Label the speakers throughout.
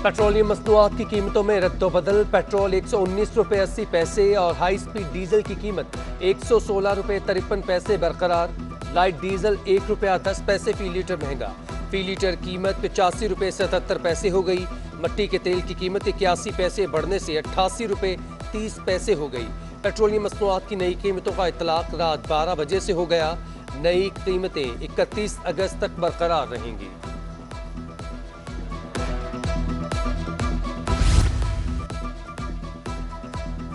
Speaker 1: Petroleum मसनूआत की कीमतों में रद्दोबदल। पेट्रोल 119 रुपये 80 पैसे और हाई स्पीड डीजल की कीमत 116 रुपये 53 पैसे बरकरार। लाइट डीजल 1 रुपया 10 पैसे फी लीटर महंगा। फी लीटर कीमत 85 रुपये 77 पैसे हो गई। मट्टी के तेल की कीमत 81 पैसे बढ़ने से 88 रुपये 30 पैसे हो गई। पेट्रोलियम मसनूआत की नई कीमतों का इतलाक रात 12 बजे से हो गया। नई कीमतें 31 अगस्त तक बरकरार रहेंगी।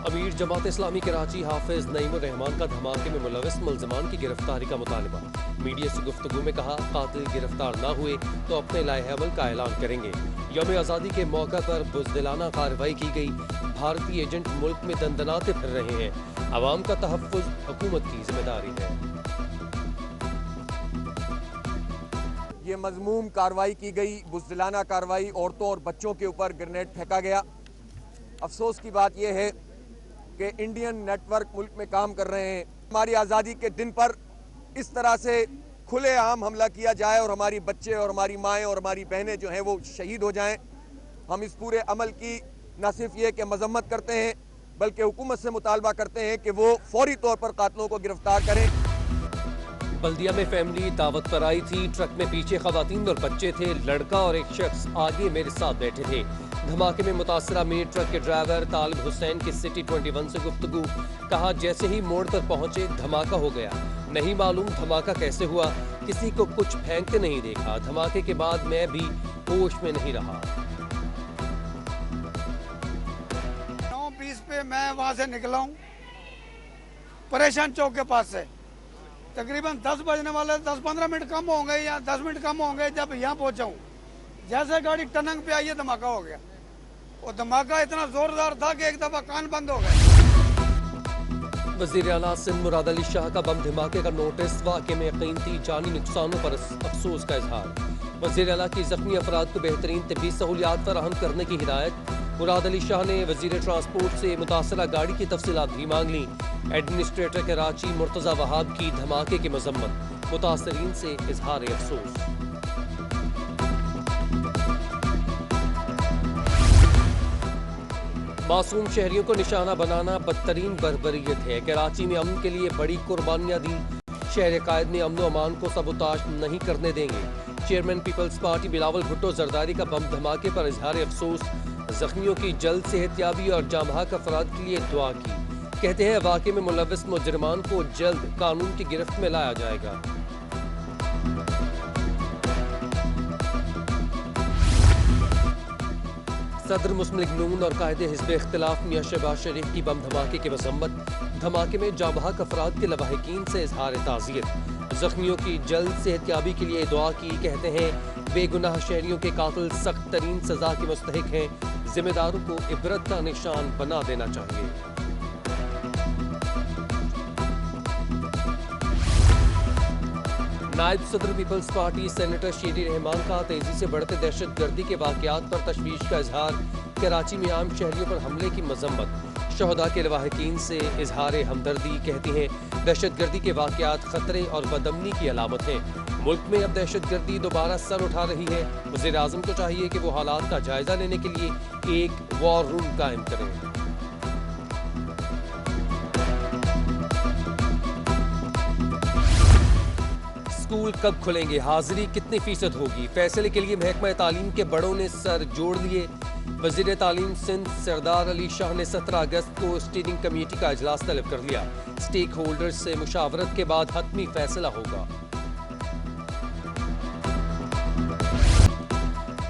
Speaker 1: अमीर जमात इस्लामी कराची हाफिज नईमुर रहमान का धमाके में मुलविस मुल्ज़िमान की गिरफ्तारी का मुतालबा। मीडिया से गुफ्तगू में कहा, कातिल गिरफ्तार न हुए तो अपने लाएहमल का ऐलान करेंगे। यौम आज़ादी के मौका पर बुज़दिलाना कार्रवाई की गई। भारतीय एजेंट मुल्क में दंदनाते फिर रहे हैं। अवाम का तहफ़्फ़ुज़ हुकूमत की जिम्मेदारी है।
Speaker 2: ये मज़मूम कार्रवाई की गई, बुज़दिलाना कार्रवाई। औरतों और बच्चों के ऊपर ग्रेनेड फेंका गया। अफसोस की बात यह है कि इंडियन नेटवर्क मुल्क में काम कर रहे हैं। हमारी आज़ादी के दिन पर इस तरह से खुलेआम हमला किया जाए और हमारी बच्चे और हमारी माएँ और हमारी बहनें जो हैं वो शहीद हो जाएं। हम इस पूरे अमल की न सिर्फ ये कि मजम्मत करते हैं बल्कि हुकूमत से मुतालबा करते हैं कि वो फौरी तौर पर कातिलों को गिरफ्तार करें।
Speaker 1: बल्दिया में फैमिली दावत पर आई थी। ट्रक में पीछे खवातीन और बच्चे थे। लड़का और एक शख्स आगे मेरे साथ बैठे थे। धमाके में मुतासरा मिनी ट्रक के ड्राइवर तालिब हुसैन की सिटी 21 से गुफ्तगू। कहा, जैसे ही मोड़ पर पहुंचे धमाका हो गया। नहीं मालूम धमाका कैसे हुआ, किसी को कुछ फेंकते नहीं देखा। धमाके के बाद मैं भी होश में नहीं रहा।
Speaker 3: 9:20 पे मैं वहां से निकला हूँ परेशान चौक के पास से। तकरीबन 10 बजने वाले, 10-15 मिनट कम हो गए या 10 मिनट कम हो गए। जब यहाँ पहुंचा हूँ, जैसे गाड़ी टनंग पे आई है धमाका हो गया। और धमाका इतना जोरदार था कि एक दफा कान बंद हो गए।
Speaker 1: वज़ीर आला सिंध मुराद अली शाह का बम धमाके का नोटिस। वाक़े में कीमती जानी नुकसानों पर अफसोस का इजहार। वज़ीर आला की जख्मी अफराद को बेहतरीन तिब्बी सहूलियात फराहम करने की हिदायत। मुराद अली शाह ने वज़ीर ट्रांसपोर्ट से मुतासरा गाड़ी की तफसीलात भी मांग ली। एडमिनिस्ट्रेटर कराची मुर्तज़ा वहाब की धमाके की मजम्मत। मुतासरीन से इजहार अफसोस। मासूम शहरियों को निशाना बनाना बदतरीन बर्बरियत है। कराची में अमन के लिए बड़ी कुर्बानियां दी। शहर कायद में अमन अमान को सबूताश नहीं करने देंगे। Chairman Peoples Party Bilawal Bhutto Zardari का बम धमाके पर इजहार अफसोस। जख्मियों की जल्द सेहतयाबी और जामहाक अफराद के लिए दुआ की। कहते हैं, वाक़े में मुलविस मुजरिमान को जल्द कानून की गिरफ्त में लाया जाएगा। सदर मुस्लिम लीग नून और कायदे हिज़्ब इख्तिलाफ मियां शहबाज शरीफ की बम धमाके की मजम्मत। धमाके में जांबाक अफराद के लवाहिकीन से इजहार ताज़ियत। जख्मियों की जल्द सेहतयाबी के लिए दुआ की। कहते हैं, बेगुनाह शहरियों के कातिल सख्त तरीन सजा के मुस्तहिक हैं। जिम्मेदारों को इबरत का निशान बना देना चाहिए। नायब सदर पीपल्स पार्टी सेनेटर शेरी रहमान का तेजी से बढ़ते दहशत गर्दी के वाक़यात पर तशवीश का इजहार। कराची में आम शहरियों पर हमले की मजम्मत। शहदा के लवाहिकीन से इजहार हमदर्दी। कहती हैं, दहशत गर्दी के वाक़यात खतरे और बदअमनी की अलामत हैं। मुल्क में अब दहशत गर्दी दोबारा सर उठा रही है। वज़ीर आज़म को चाहिए कि वो हालात का जायजा लेने के लिए एक वॉर रूम कायम करें। स्कूल कब खुलेंगे, हाजिरी कितनी फीसद होगी, फैसले के लिए महकमा तालीम के बड़ों ने सर जोड़ लिए। वज़ीर तालीम सिंध सरदार अली शाह ने 17 अगस्त को स्टीयरिंग कमेटी का इजलास तलब कर लिया। स्टेक होल्डर्स से मुशावरत के बाद हतमी फैसला होगा।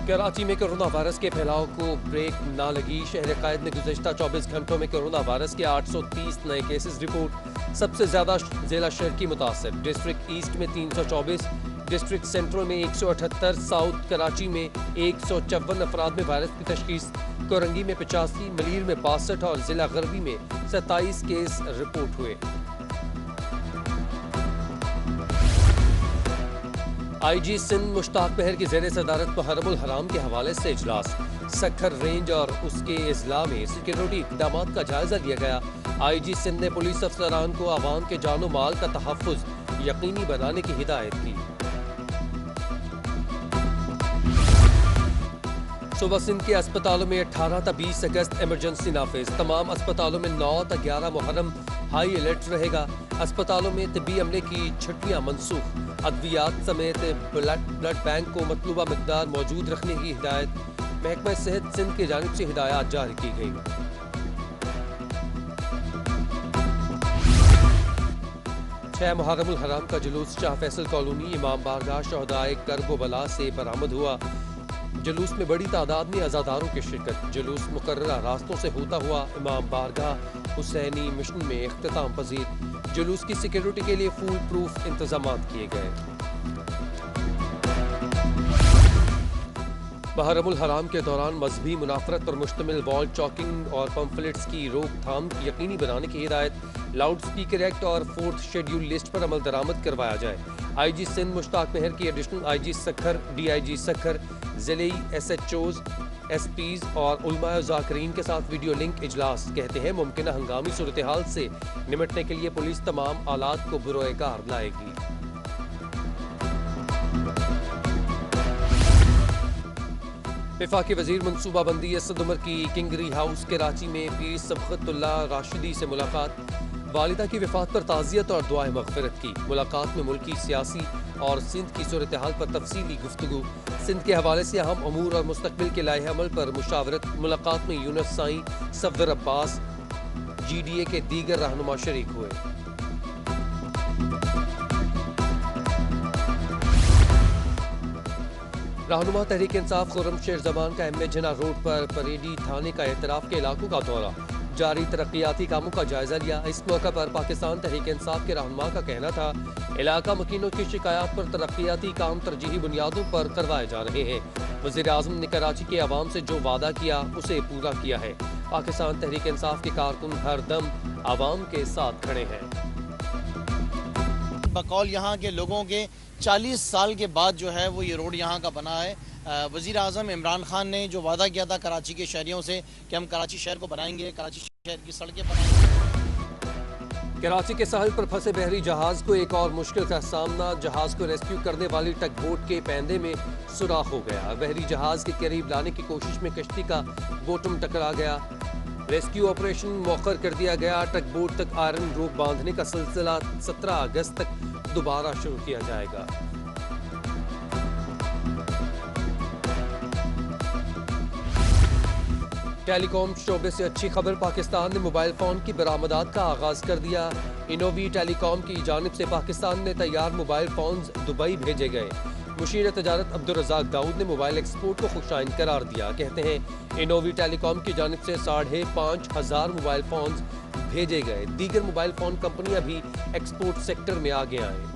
Speaker 1: कराची में कोरोना वायरस के फैलाव को ब्रेक ना लगी। शहर कायद में गुज़श्ता 24 घंटों में कोरोना वायरस के 830 नए केसेस रिपोर्ट। सबसे ज्यादा जिला शहर की मुतासिर। डिस्ट्रिक्ट ईस्ट में 324, डिस्ट्रिक्ट सेंट्रल में 178, साउथ कराची में 154 अफराद में वायरस की तशखीस। कोरंगी में 85, मलीर में 62 और जिला गरबी में 27 केस रिपोर्ट हुए। IG सिंध मुश्ताक बहर की ज़ेर सदारत मुहर्रमुल हराम के हवाले से इजलास। सखर रेंज और उसके अजला में सिक्योरिटी इक़दामात का जायजा लिया गया। IG सिंध ने पुलिस अफसरान को आवाम के जानो माल का तहफ़्फ़ुज़ यकीनी बनाने की हिदायत की। सुबह सिंध के अस्पतालों में 18 ta 20 अगस्त इमरजेंसी नाफिज। तमाम अस्पतालों में 9 ta 11 मुहर्रम हाई अलर्ट रहेगा। अस्पतालों में तिब्बी अमले की छुट्टियां मनसूख। अद्वियात समेत ब्लड बैंक को मतलूबा मिकदार मौजूद रखने की हिदायत। महकमा सेहत सिंध की जानिब से हिदायत जारी की गई। 6 मुहर्रमुल हराम का जुलूस शाह फैसल कॉलोनी इमाम बारगाह शहदाए कर्ब बला से बरामद हुआ। जुलूस में बड़ी तादाद में अज़ादारों की शिरकत। जुलूस मुकर्ररा रास्तों से होता हुआ इमाम बारगाह हुसैनी मिशन में इख्तिताम पजीर। जुलूस की सिक्योरिटी के लिए फूल प्रूफ इंतजाम किए गए। मुहर्रमुल हराम के दौरान मजहबी मुनाफरत पर मुश्तमिल वॉल चॉकिंग और पम्फलेट्स की रोकथाम यकीनी बनाने की हिदायत। लाउड स्पीकर एक्ट और 4th शेड्यूल लिस्ट पर अमल दरामद करवाया जाए। IG सिंध मुश्ताक मेहर की additional IG Sukkur, DIG Sukkur, ज़िले SHOs, SPs और उलमा ज़ाकिरीन के साथ वीडियो लिंक इजलास। कहते हैं मुमकिन हंगामी सूरत हाल से निमटने के लिए पुलिस तमाम आलात को बुरोएकार लाएगी। वफाकी वजीर मनसूबाबंदी असद उमर की किंगरी हाउस कराची में पीर सबकतुल्लाह राशिदी से मुलाकात। वालिदा की वफात पर ताज़ियत और दुआए मग़फ़िरत की। मुलाकात में मुल्की सियासी और सिंध की सूरत हाल पर तफसीली गुफ्तगू। सिंध के हवाले से अहम अमूर और मुस्तक़बिल के लाहे अमल पर मुशावरत। मुलाकात में यूनुस साईं, सफ़दर अब्बास, GDA के दीगर रहनुमा शरीक हुए। रहनुमा तहरीक इंसाफ खुर्रम शेर जमान का एम जना रोड पर परेडी थाने का एतराफ़ के इलाकों का दौरा। जारी तरक्याती कामों का जायजा लिया। इस मौका पर पाकिस्तान तहरीक इंसाफ के रहनुमा का कहना था इलाका मकीनों की शिकायत पर तरक्याती काम तरजीही बुनियादों पर करवाए जा रहे हैं। वज़ीर आज़म ने कराची के अवाम से जो वादा किया उसे पूरा किया है। पाकिस्तान तहरीक इंसाफ के कारकुन हर दम अवाम के साथ खड़े हैं।
Speaker 4: बकौल यहाँ के लोगों के 40 साल के बाद जो है वो ये रोड यहाँ का बना है। वज़ीर आज़म इमरान खान ने जो वादा किया था कराची के शहरियों से कि हम कराची शहर को बनाएंगे, कराची शहर की सड़कें बनाएंगे।
Speaker 1: कराची के साहिल पर फंसे बहरी जहाज को एक और मुश्किल का सामना। जहाज को रेस्क्यू करने वाली टग बोट के पैंदे में सुराख हो गया। बहरी जहाज के करीब लाने की कोशिश में कश्ती का बोटम टकरा गया। रेस्क्यू ऑपरेशन मौखर कर दिया गया। टग बोट तक आयरन रोप बांधने का सिलसिला 17 अगस्त तक दोबारा शुरू किया जाएगा। टेलीकॉम शोबे से अच्छी खबर। पाकिस्तान ने मोबाइल फ़ोन की बरामदात का आगाज़ कर दिया। इनोवी टेलीकॉम की जानिब से पाकिस्तान में तैयार मोबाइल फ़ोन्स दुबई भेजे गए। मुशीर तजारत अब्दुल रज़ाक दाऊद ने मोबाइल एक्सपोर्ट को खुशाइन करार दिया। कहते हैं इनोवी टेलीकॉम की जानिब से 5,500 मोबाइल फ़ोन्स भेजे गए। दीगर मोबाइल फ़ोन कंपनियां भी एक्सपोर्ट सेक्टर में आगे आएँ।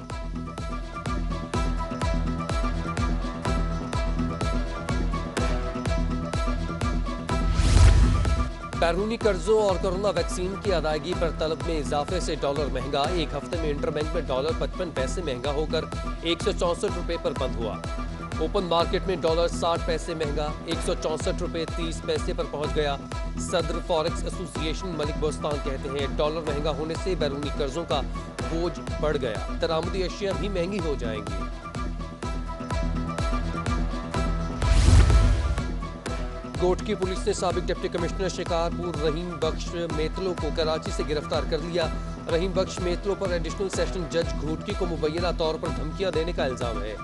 Speaker 1: बैरूनी कर्जों और कोरोना वैक्सीन की अदायगी पर तलब में इजाफे से डॉलर महंगा। एक हफ्ते में इंटरबैंक में डॉलर 55 पैसे महंगा होकर 164 रुपये पर बंद हुआ। ओपन मार्केट में डॉलर 60 पैसे महंगा 164 रुपये 30 पैसे पर पहुंच गया। सदर फॉरेक्स एसोसिएशन मलिक बोस्तान कहते हैं डॉलर महंगा होने से बैरूनी कर्जों का बोझ बढ़ गया। दरामदी अशिया भी महंगी हो जाएंगी। कोट की पुलिस ने साबिक डिप्टी कमिश्नर शिकारपुर रहीम बख्श मेतलो को कराची से गिरफ्तार कर लिया। रहीम बख्श मेतलो पर एडिशनल सेशन जज घोटकी को मुबैना तौर पर धमकियां देने का इल्जाम है।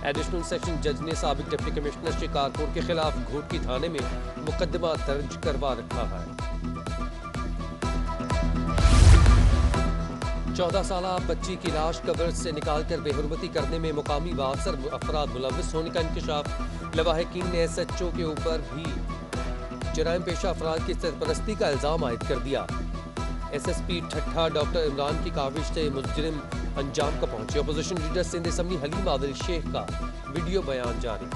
Speaker 1: एडिशनल सेशन जज ने साबिक डिप्टी कमिश्नर शिकारपुर के खिलाफ घोटकी थाने में मुकदमा दर्ज करवा रखा है। 14 साल बच्ची की लाश कब्र से निकालकर बेहुरमती करने में मुकामी व अफसर अफराद मुलव्वस होने का इंकशाफ। लवाहिकीन ने SHO के ऊपर भी जराइम पेशा अफराद की सरपरस्ती का इल्जाम आयद कर दिया। SSP ठट्ठा डॉक्टर इमरान की काविश से मुजरिम अंजाम का पहुंचे। Opposition leader Sindh assembly Haleem Adil Sheikh का वीडियो बयान जारी।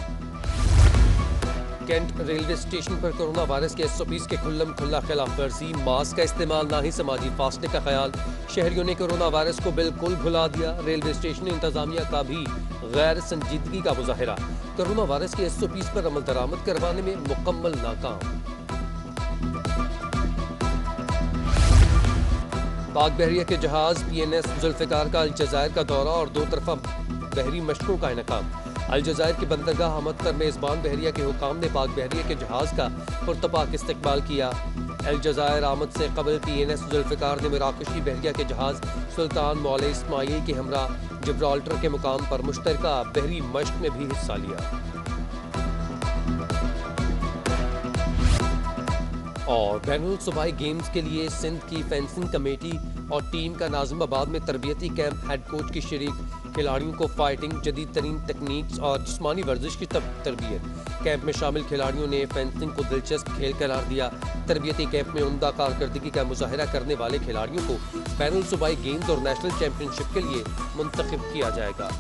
Speaker 1: कैंट रेलवे स्टेशन पर कोरोना वायरस के SOPs के खुल्लम खुल्ला खिलाफ वर्जी। मास्क का इस्तेमाल ना ही समाजी फासले का ख्याल। शहरियों ने कोरोना वायरस को बिल्कुल भुला दिया। रेलवे स्टेशन इंतजामिया का भी गैर संजीदगी का मुजाहिरा। कोरोना वायरस के SOPs पर अमल दरामद करवाने में मुकम्मल नाकाम। पाक बहरिया के जहाज PNS जुल्फिकार का अलजज़ायर का दौरा और 2 तरफा बहरी मशकों का इनेकाम। अलजज़ायर की बंदरगाह हमद पर मेज़बान बहरिया के हुकाम ने पाक बहरिया के जहाज़ का पुरतपाक इस्तकबाल किया। अलजज़ायर आमद से कबल PNS जुल्फ़िकार ने मराकशी बहरिया के जहाज़ सुल्तान मौला इस्माइल के हमरा जिब्राल्टर के मुकाम पर मुश्तरका बहरी मश्क में भी हिस्सा लिया। और बैनुल सूबाई गेम्स के लिए सिंध की फेंसिंग कमेटी और टीम का नाज़िमाबाद में तरबियती कैंप हेड कोच की शरीक। खिलाड़ियों को फाइटिंग, जदीद तरीन तकनीक्स और जिस्मानी वर्जिश की तरबियत। कैंप में शामिल खिलाड़ियों ने फेंसिंग को दिलचस्प खेल करार दिया। तरबियती कैंप में उम्दा कारकर्दगी का मुजाहरा करने वाले खिलाड़ियों को बैनुल सूबाई गेम्स और नेशनल चैंपियनशिप के लिए मुंतखब किया जाएगा।